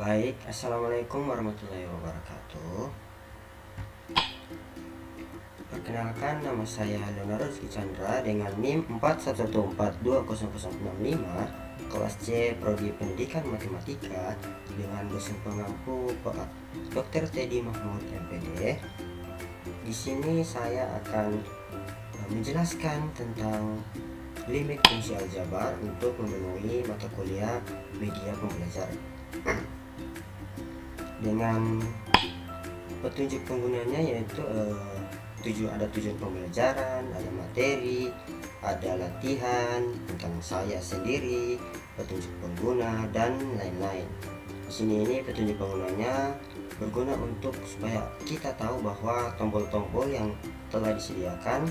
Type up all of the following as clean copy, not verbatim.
Baik, assalamualaikum warahmatullahi wabarakatuh. Perkenalkan, nama saya Leonardo Rizky Chandra dengan NIM 4114200065, kelas C, Prodi Pendidikan Matematika, dengan dosen pengampu Pak Dr. Teddy Mahmud MPD. Di sini saya akan menjelaskan tentang limit fungsi aljabar untuk memenuhi mata kuliah media pembelajaran. Dengan petunjuk penggunanya yaitu ada tujuan pembelajaran, ada materi, ada latihan tentang saya sendiri, petunjuk pengguna, dan lain-lain. Di sini ini petunjuk penggunanya berguna untuk supaya kita tahu bahwa tombol-tombol yang telah disediakan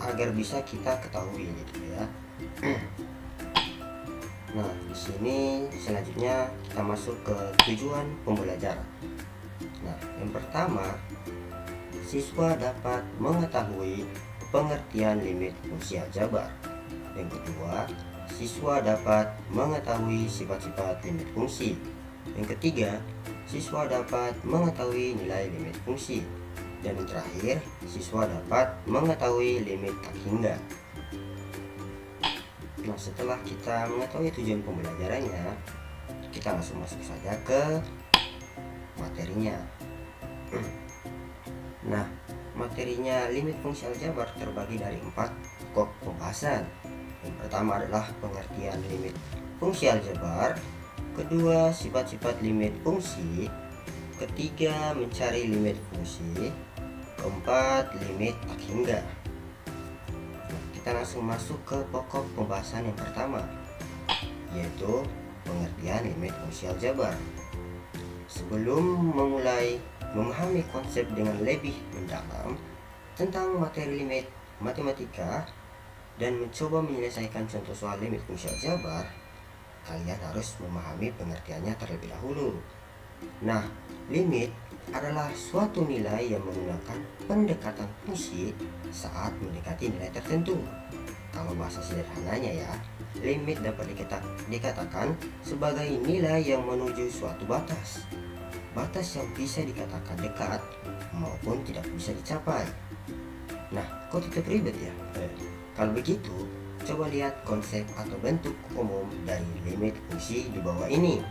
agar bisa kita ketahui gitu ya. Nah, di sini selanjutnya kita masuk ke tujuan pembelajaran. Nah, yang pertama, siswa dapat mengetahui pengertian limit fungsi aljabar. Yang kedua, siswa dapat mengetahui sifat-sifat limit fungsi. Yang ketiga, siswa dapat mengetahui nilai limit fungsi. Dan yang terakhir, siswa dapat mengetahui limit tak hingga. Nah, setelah kita mengetahui tujuan pembelajarannya, kita langsung masuk saja ke materinya. Nah, materinya limit fungsi aljabar terbagi dari 4 pokok pembahasan. Yang pertama adalah pengertian limit fungsi aljabar, kedua sifat-sifat limit fungsi, ketiga mencari limit fungsi, keempat limit tak hingga. Kita langsung masuk ke pokok pembahasan yang pertama, yaitu pengertian limit fungsi aljabar. Sebelum memulai memahami konsep dengan lebih mendalam tentang materi limit matematika dan mencoba menyelesaikan contoh soal limit fungsi aljabar, kalian harus memahami pengertiannya terlebih dahulu. Nah, limit adalah suatu nilai yang menggunakan pendekatan fungsi saat mendekati nilai tertentu. Kalau bahasa sederhananya ya, limit dapat dikatakan sebagai nilai yang menuju suatu batas. Batas yang bisa dikatakan dekat maupun tidak bisa dicapai. Nah, kok tetap ribet ya? Kalau begitu, coba lihat konsep atau bentuk umum dari limit fungsi di bawah ini.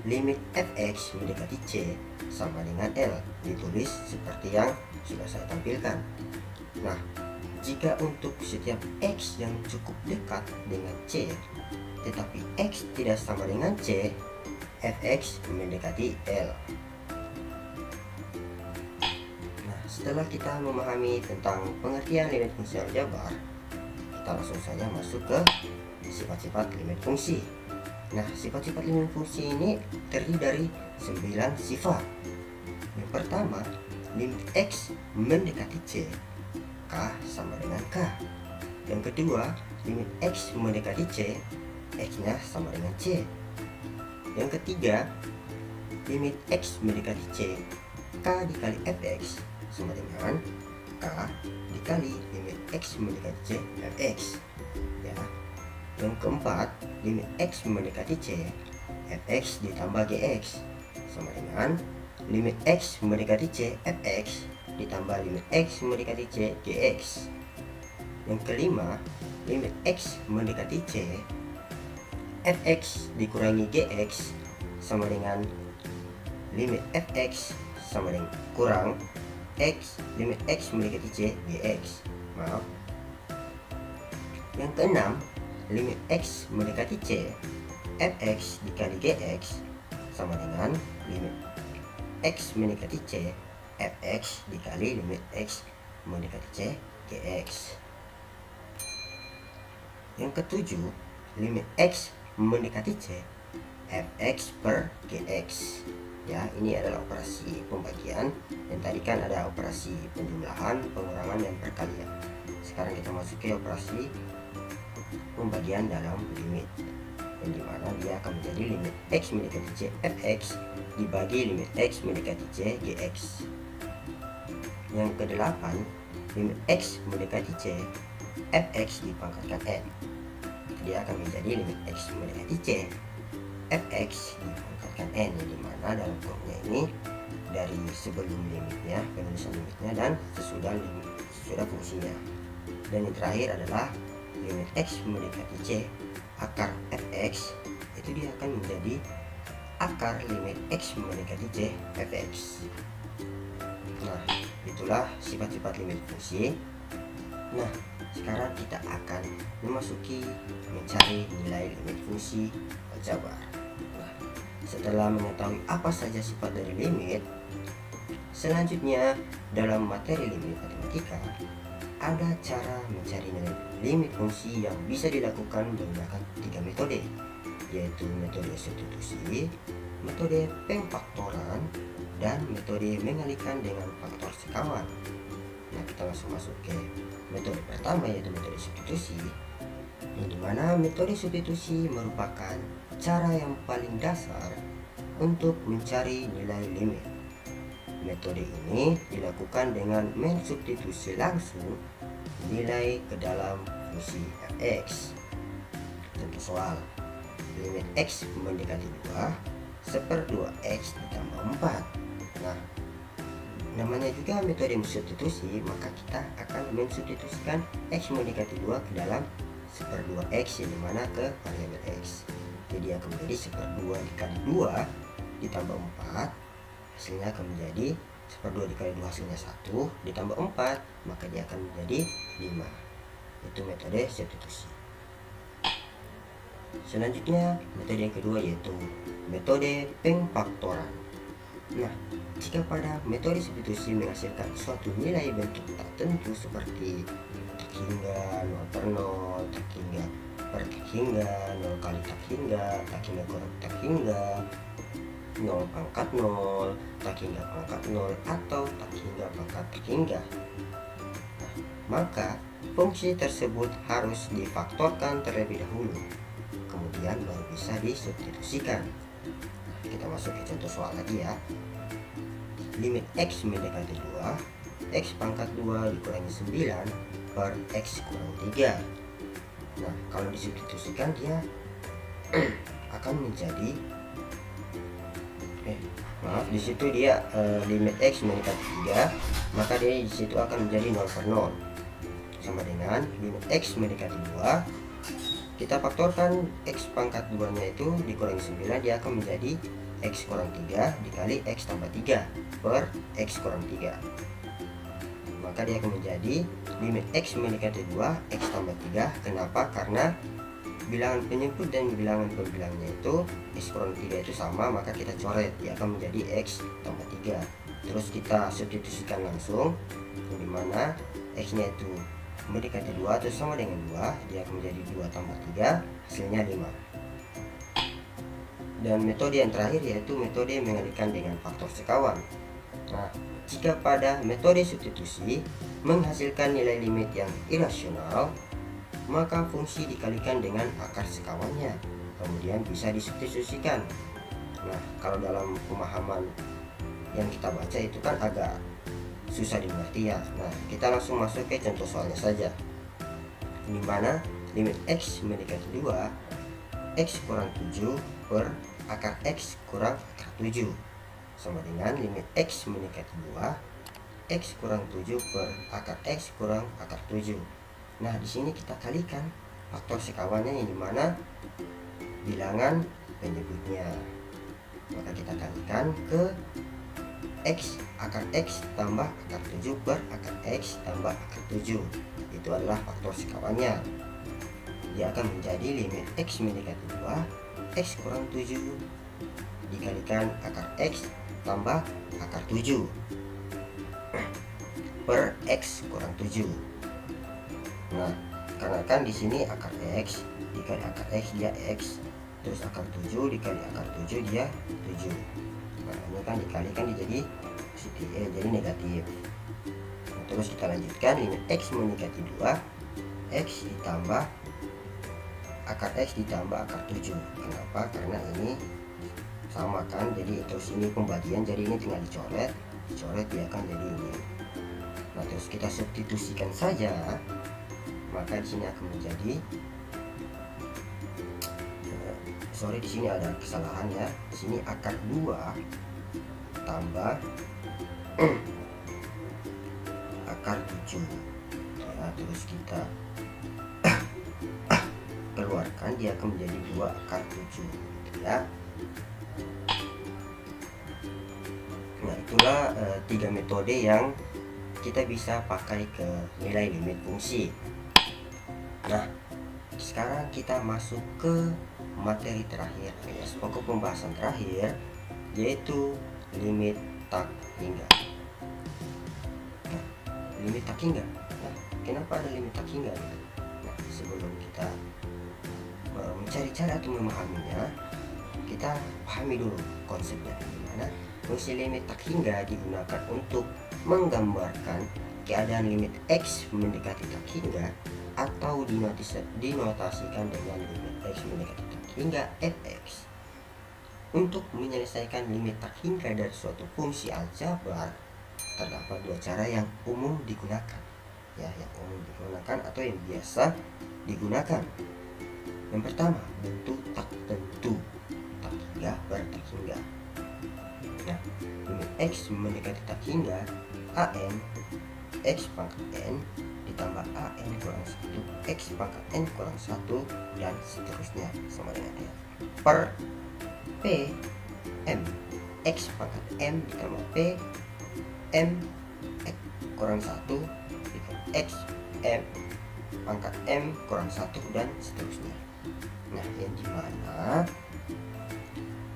Limit fx mendekati c sama dengan L, ditulis seperti yang sudah saya tampilkan. Nah, jika untuk setiap x yang cukup dekat dengan c tetapi x tidak sama dengan c, fx mendekati L. Nah, setelah kita memahami tentang pengertian limit fungsi aljabar, kita langsung saja masuk ke sifat-sifat limit fungsi. Nah, sifat-sifat limit fungsi ini terdiri dari 9 sifat. Yang pertama, limit x mendekati c, k sama dengan k. Yang kedua, limit x mendekati c, x-nya sama dengan c. Yang ketiga, limit x mendekati c, k dikali fx sama dengan k dikali limit x mendekati c, fx ya. Yang keempat, limit x mendekati c, fx ditambah gx sama dengan limit x mendekati c, fx ditambah limit x mendekati c, gx. Yang kelima, limit x mendekati c, fx dikurangi gx sama dengan limit fx sama dengan kurang x limit x mendekati c, gx. Maaf. Yang keenam, limit x mendekati c, fx dikali gx sama dengan limit x mendekati c, fx dikali limit x mendekati c, gx. Yang ketujuh, limit x mendekati c, fx per gx ya. Ini adalah operasi pembagian, dan tadi kan ada operasi penjumlahan, pengurangan, dan perkalian. Sekarang kita masuk ke operasi pembagian dalam limit, yang dimana dia akan menjadi limit x mendekati c, fx dibagi limit x mendekati c, gx. Yang kedelapan, limit x mendekati c, fx dipangkatkan n. dia akan menjadi limit X mendekati C. Fx dipangkatkan N, di mana dalam formnya ini dari sebelum limitnya, penulisan limitnya, dan sesudah fungsinya. Dan yang terakhir adalah limit X mendekati C, akar Fx itu dia akan menjadi akar limit X mendekati C Fx. Nah, itulah sifat-sifat limit fungsi. Nah, sekarang kita akan memasuki mencari nilai limit fungsi aljabar. Nah, setelah mengetahui apa saja sifat dari limit, selanjutnya dalam materi limit matematika ada cara mencari nilai limit fungsi yang bisa dilakukan menggunakan 3 metode, yaitu metode substitusi, metode pemfaktoran, dan metode mengalihkan dengan faktor sekawan. Nah, kita langsung masuk ke metode pertama, yaitu metode substitusi, yang dimana metode substitusi merupakan cara yang paling dasar untuk mencari nilai limit. Metode ini dilakukan dengan mensubstitusi langsung nilai ke dalam fungsi fx. Contoh soal, limit x mendekati 2 /2 x ditambah 4. Nah, namanya juga metode substitusi, maka kita akan mensubstitusikan x mendekati 2 ke dalam 1/2 x, yang dimana ke variabel x. Jadi akan menjadi 1/2 dikali 2 ditambah 4, hasilnya akan menjadi 1/2 dikali 2 hasilnya 1 ditambah 4, maka dia akan menjadi 5. Itu metode substitusi. Selanjutnya metode yang kedua, yaitu metode pemfaktoran. Nah, jika pada metode substitusi menghasilkan suatu nilai bentuk tak tentu seperti tak hingga, 0/0, tak hingga per tak hingga, 0 kali tak hingga kurang tak hingga, 0 pangkat 0, tak hingga pangkat 0, atau tak hingga pangkat tak hingga, nah, maka fungsi tersebut harus difaktorkan terlebih dahulu, kemudian baru bisa disubstitusikan. Kita masuk ke contoh soal lagi ya. Limit x mendekati 2, x pangkat 2 dikurangi 9 per x kurang 3. Nah, kalau disubstitusikan dia akan menjadi di situ dia limit x mendekati 3, maka dia di situ akan menjadi 0/0, sama dengan limit x mendekati 2, kita faktorkan x pangkat 2 nya itu dikurangi 9, dia akan menjadi x kurang 3 dikali x tambah 3 per x kurang 3, maka dia akan menjadi limit x mendekati 2 x tambah 3. Kenapa? Karena bilangan penyebut dan bilangan pembilangnya itu x kurang 3 itu sama, maka kita coret, dia akan menjadi x tambah 3. Terus kita substitusikan langsung, dimana x nya itu mendekati 2 atau sama dengan 2, dia akan menjadi 2 tambah 3, hasilnya 5. Dan metode yang terakhir yaitu metode mengalihkan dengan faktor sekawan. Nah, jika pada metode substitusi menghasilkan nilai limit yang irasional, maka fungsi dikalikan dengan akar sekawannya, kemudian bisa disubstitusikan. Nah, kalau dalam pemahaman yang kita baca itu kan agak susah dimengerti ya. Nah, kita langsung masuk ke contoh soalnya saja, di mana limit x mendekati 2, x kurang 7 per akar x kurang akar 7, sama dengan limit x mendekati 2, x kurang 7 per akar x kurang akar 7. Nah, di sini kita kalikan faktor sekawannya, yang dimana bilangan penyebutnya, maka kita kalikan ke x akar x tambah akar 7 per akar x tambah akar 7, itu adalah faktor sekawannya. Dia akan menjadi limit x mendekati 2, x kurang 7 dikalikan akar x tambah akar 7 per x kurang 7. Nah, karena kan di sini akar x dikali akar x dia x, terus akar 7 dikali akar 7 dia 7. Nah, ini kan dikalikan jadi positif, jadi negatif. Nah, terus kita lanjutkan, limit x mendekati 2, x ditambah akar x ditambah akar 7. Kenapa? Karena ini sama kan, jadi terus ini pembagian, jadi ini tinggal dicoret dia akan jadi ini. Nah, terus kita substitusikan saja, maka di sini akan menjadi sorry, di sini ada kesalahan ya. Di sini akar 2 tambah akar 7 ya, terus kita keluarkan, dia akan menjadi 2 akar 7 ya. Nah, itulah 3 metode yang kita bisa pakai ke nilai limit fungsi. Nah, sekarang kita masuk ke materi terakhir, alias pokok pembahasan terakhir, yaitu limit tak hingga. Nah, limit tak hingga. Nah, kenapa ada limit tak hingga? Nah, sebelum kita mencari cara atau memahaminya, kita pahami dulu konsepnya, dimana fungsi limit tak hingga digunakan untuk menggambarkan keadaan limit X mendekati tak hingga, atau dinotasikan dengan limit X mendekati tak hingga fx. Untuk menyelesaikan limit tak hingga dari suatu fungsi aljabar, terdapat 2 cara yang umum digunakan ya, yang umum digunakan atau yang biasa digunakan. Yang pertama, bentuk tak tentu, tak hingga per tak hingga. Nah, limit X mendekati tak hingga an X pangkat n ditambah an kurang 1 X pangkat n kurang 1 dan seterusnya sama dengan n per p m X pangkat m ditambah p m X kurang 1 X m pangkat m kurang 1 dan seterusnya. Nah, yang dimana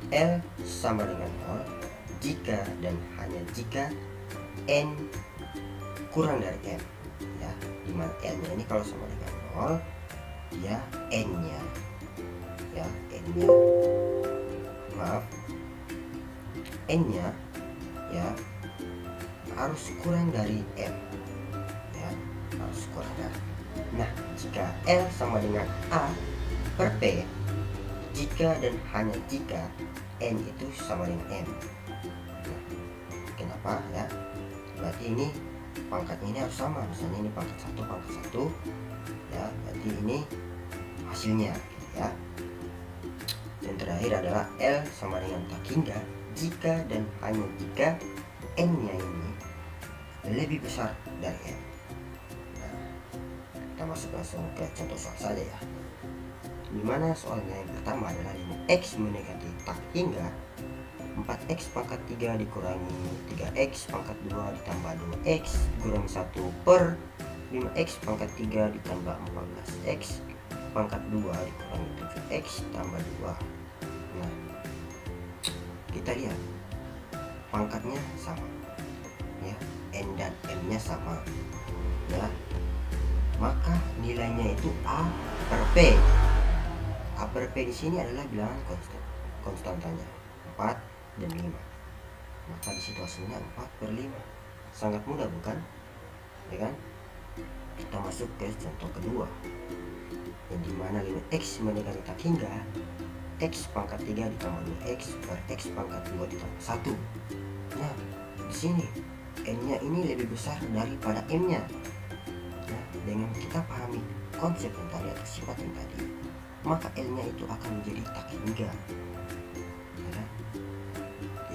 L sama dengan 0 jika dan hanya jika n kurang dari m ya, dimana n nya ini kalau sama dengan 0 dia n nya ya, n nya maaf n nya ya harus kurang dari m ya, harus kurang dari. Nah, jika L sama dengan A per P, jika dan hanya jika n itu sama dengan m. Nah, kenapa ya? Berarti ini pangkatnya ini harus sama, misalnya ini pangkat 1 ya, berarti ini hasilnya gitu ya. Yang terakhir adalah L sama dengan tak hingga jika dan hanya jika n nya ini lebih besar dari m. Nah, kita masuk langsung ke contoh soal saja ya, dimana soalnya yang pertama adalah limit X mendekati tak hingga 4x pangkat 3 dikurangi 3x pangkat 2 ditambah 2x kurang 1 per 5x pangkat 3 ditambah 14x pangkat 2 dikurangi 7x tambah 2. Nah, kita lihat pangkatnya sama ya, n dan m nya sama ya, maka nilainya itu a per p. A per p di sini adalah bilangan konstantanya 4 dan 5. Maka di situasinya 4 per 5. Sangat mudah bukan? Ya kan? Kita masuk ke contoh kedua, yang dimana limit X mendekati tak hingga X pangkat 3 ditambah 2X per X pangkat 2 ditambah 1. Nah, di sini n nya ini lebih besar daripada m nya. Nah, dengan kita pahami konsep yang tadi atau sifat yang tadi, maka L nya itu akan menjadi tak hingga.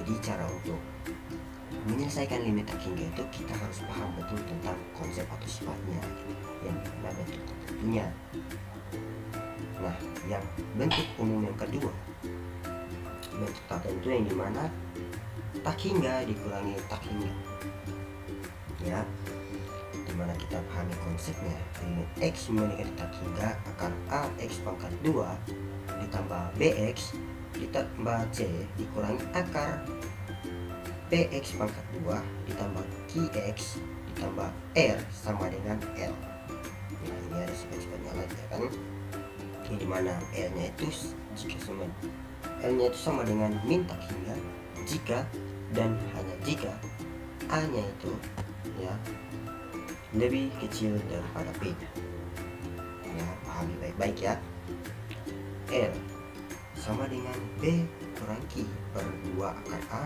Jadi cara untuk menyelesaikan limit tak hingga itu kita harus paham betul tentang konsep atau sifatnya gitu, yang dimana bentuk tertentunya. Nah, yang bentuk umum yang kedua, bentuk tak tentu yang dimana tak hingga dikurangi tak hingga ya, dimana kita pahami konsepnya. Limit X mendekati tak hingga akan ax pangkat 2 ditambah bx ditambah c dikurangi akar px pangkat 2 ditambah qx ditambah r sama dengan l. Nah, ini ada sifat-sifatnya lagi ya kan, ini dimana l nya itu jika sama l nya itu sama dengan min tak hingga jika dan hanya jika a nya itu ya lebih kecil daripada p nya ya, pahami baik-baik ya. L sama dengan B kurang Q per 2 akar A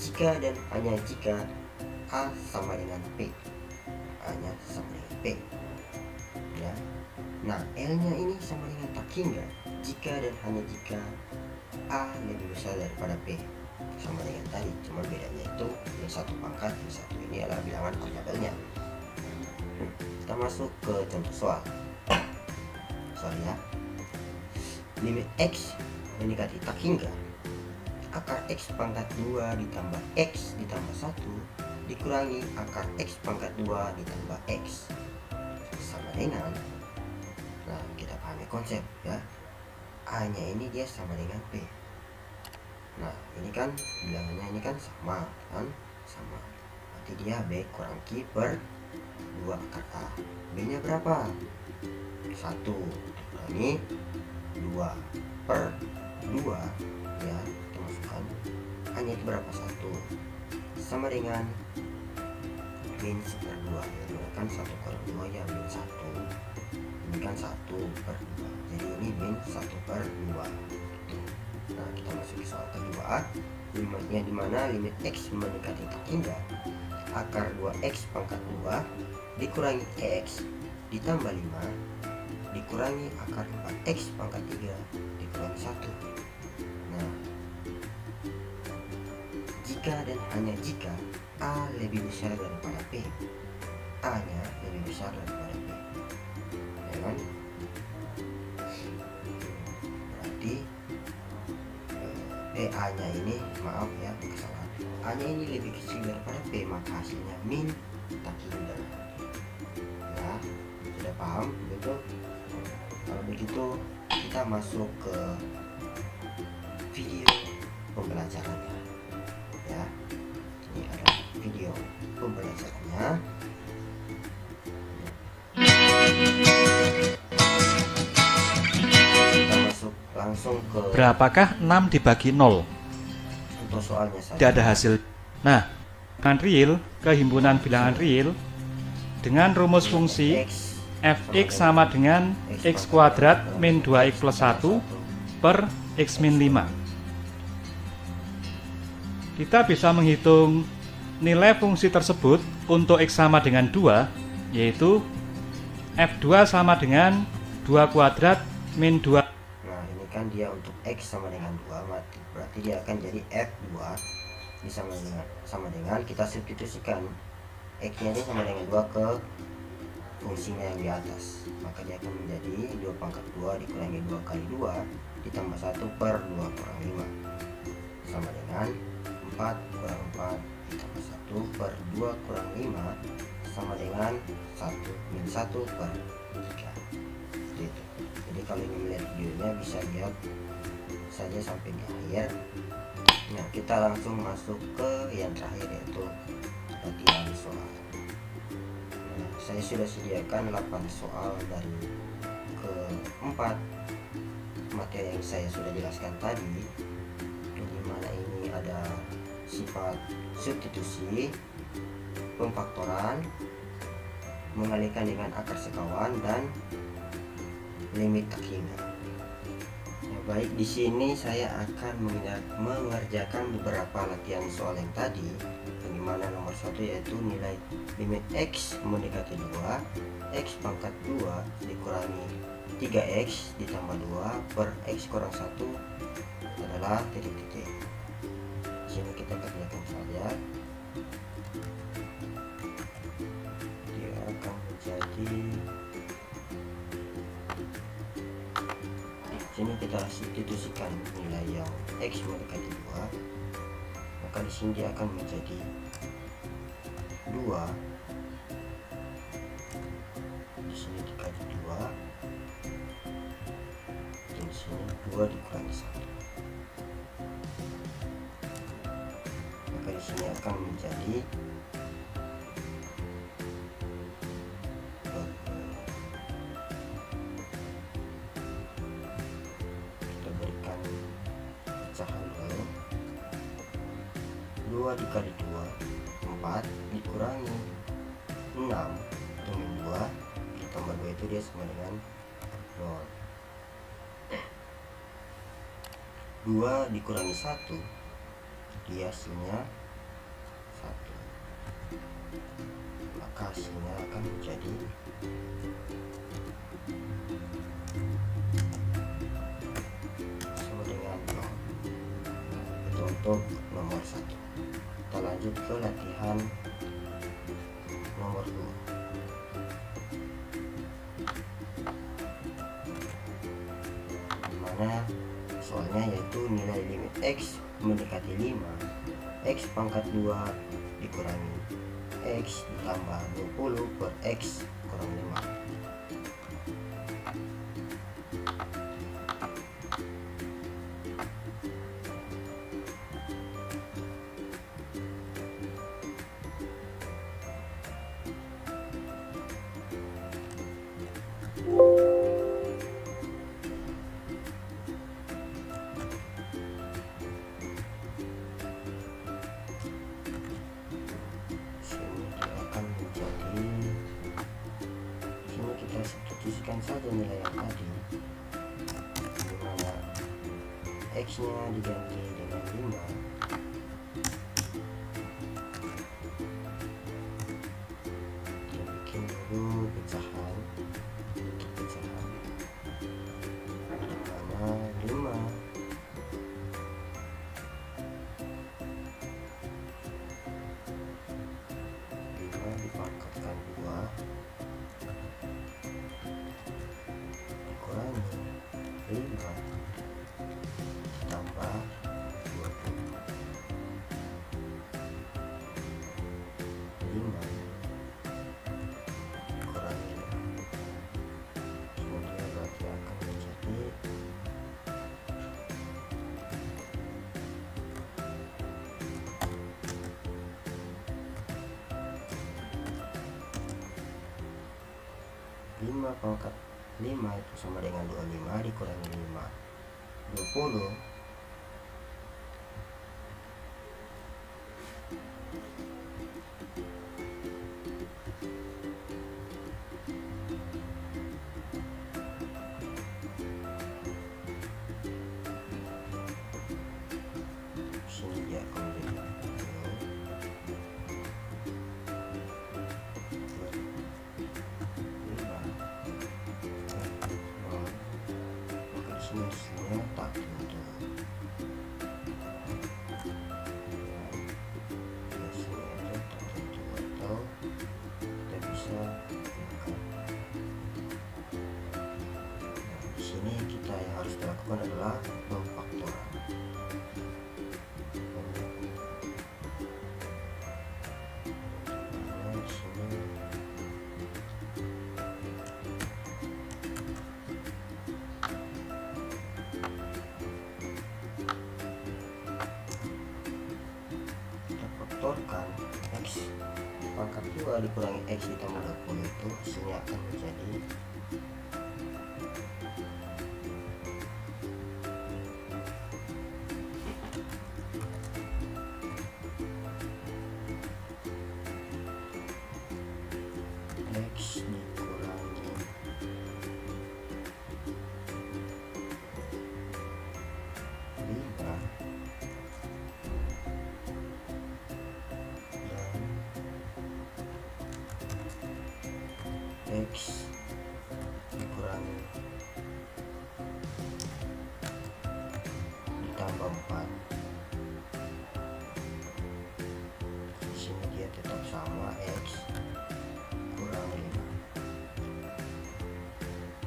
jika dan hanya jika A sama dengan P, A nya sama dengan P ya. Nah, L nya ini sama dengan tak hingga jika dan hanya jika A lebih besar daripada P, sama dengan tadi, cuma bedanya itu yang satu pangkat, yang satu ini adalah bilangan variabelnya. Kita masuk ke contoh soal. Ya, limit X mendekati tak hingga akar X pangkat 2 ditambah X ditambah 1 dikurangi akar X pangkat 2 ditambah X sama dengan, nah kita pahami konsep ya, A nya ini dia sama dengan P. Nah ini kan bilangannya ini kan sama kan, sama, berarti dia B kurang Q per 2 akar A. B nya berapa? 1 dikurangi 2 per 2 ya, kita masukkan hanya itu berapa, 1 sama dengan min 1/2, ini kan 1 per 2 ya, min 1, ini kan 1 per 2, jadi ini min 1/2. Nah kita masuk ke soal kedua, limitnya dimana limit X mendekati tak hingga akar 2X pangkat 2 dikurangi X ditambah 5 dikurangi akar 4X pangkat 3 dikurangi 1. Nah, jika dan hanya jika A lebih besar daripada P, A nya lebih besar daripada P, ya kan? Berarti A nya ini, maaf ya kesalahan, A nya ini lebih kecil daripada P, maka hasilnya min tak hingga. Ya, sudah paham betul? Kalau begitu kita masuk ke video pembelajarannya ya. Ini adalah video pembelajarannya. Kita masuk langsung ke berapakah 6 dibagi 0? untuk soalnya saja. Tidak ada hasil. Nah, bilangan real ke himpunan bilangan real dengan rumus fungsi fx sama dengan x kuadrat min 2x plus 1 per x min 5. Kita bisa menghitung nilai fungsi tersebut untuk x sama dengan 2, yaitu f2 sama dengan 2 kuadrat min 2. Nah ini kan dia untuk x sama dengan 2, berarti dia akan jadi f2 sama dengan kita substitusikan x nya ini sama dengan 2 ke fungsinya yang di atas, maka dia akan menjadi 2 pangkat 2 dikurangi 2 kali 2 ditambah 1 per 2 kurang 5 sama dengan 4 kurang 4 ditambah 1 per 2 kurang 5 sama dengan 1 min 1 per 3. Seperti itu. Jadi kalau ingin melihat videonya bisa lihat saja sampai di akhir. Nah kita langsung masuk ke yang terakhir, yaitu latihan soal. Saya sudah sediakan 8 soal dari keempat materi yang saya sudah jelaskan tadi, di mana ini ada sifat substitusi, pemfaktoran, mengalihkan dengan akar sekawan, dan limit tak hingga. Ya, baik, di sini saya akan mengerjakan beberapa latihan soal yang tadi, dimana nomor 1 yaitu nilai limit X mendekati 2 X pangkat 2 dikurangi 3X ditambah 2 per X kurang 1 adalah titik-titik. Sini kita kerjakan saja. Dia akan menjadi, sini kita substitusikan nilai yang X mendekati 2, maka di sini dia akan menjadi 2, di sini dikali 2, dan di sini 2 dikurangi 1, maka di sini akan menjadi kita berikan pecahan dulu. 2 dikali 2 4 dikurangi 6 dengan 2 ditambah 2 itu dia sama dengan 0. 2 dikurangi 1 dia hasilnya 1, maka hasilnya akan menjadi sama dengan 0. untuk nomor 1. Kita lanjut ke latihan nomor 2. Dimana soalnya yaitu nilai limit X mendekati 5, X pangkat 2 dikurangi X ditambah 20 per X kurang 5. Substitusikan saja nilai yang tadi, dimana X nya diganti dengan 5. Kita bikin dulu pecahan untuk pecahan, dimana 5 dipangkatkan 2 dikurangi 5 tambah 20. 5 dikurangi 5, kemudian berarti akan menjadi 5 pangkat 5 itu sama dengan 25 dikurangi 5, 20. Sini dia akan menjadi 5. Sini tak tentu. Sini aja tak tentu, atau kita bisa bukan. Di sini kita yang harus dilakukan adalah pemfaktoran. Faktorkan X pangkat 2 dikurangi X ditambah 20 itu hasilnya akan menjadi X dikurangi 5 X dikurangi ditambah 4. Di sini dia tetap sama, X kurang 5.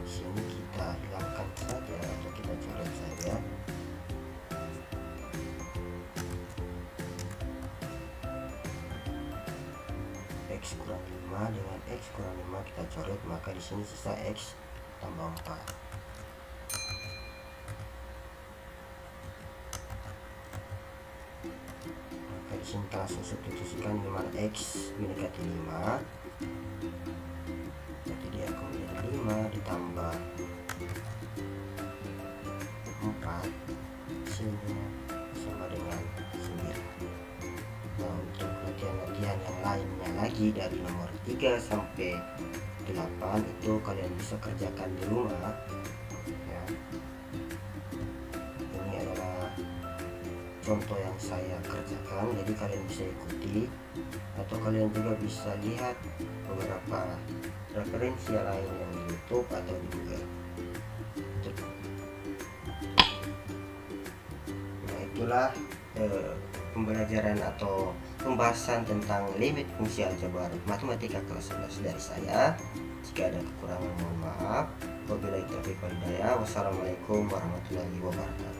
Di sini kita hilangkan saja atau kita coret saja. X kurang 5 dengan X kurang 5 kita coret, maka di sini sisa X tambah 4. Maka di sini kita langsung substitusikan, di mana X mendekati 5, jadi dia akan menjadi 5 ditambah 4, sini sama dengan 9. Nah, untuk latihan-latihan yang lainnya lagi dari nomor 3 sampai 8 itu kalian bisa kerjakan di rumah ya. Ini adalah contoh yang saya kerjakan, jadi kalian bisa ikuti, atau kalian juga bisa lihat beberapa referensi lain yang di YouTube atau di Google. Nah, itulah pembelajaran atau pembahasan tentang limit fungsi aljabar matematika kelas 11 dari saya. Jika ada kekurangan mohon maaf. Wabillahi taufiq wal hidayah. Wassalamualaikum warahmatullahi wabarakatuh.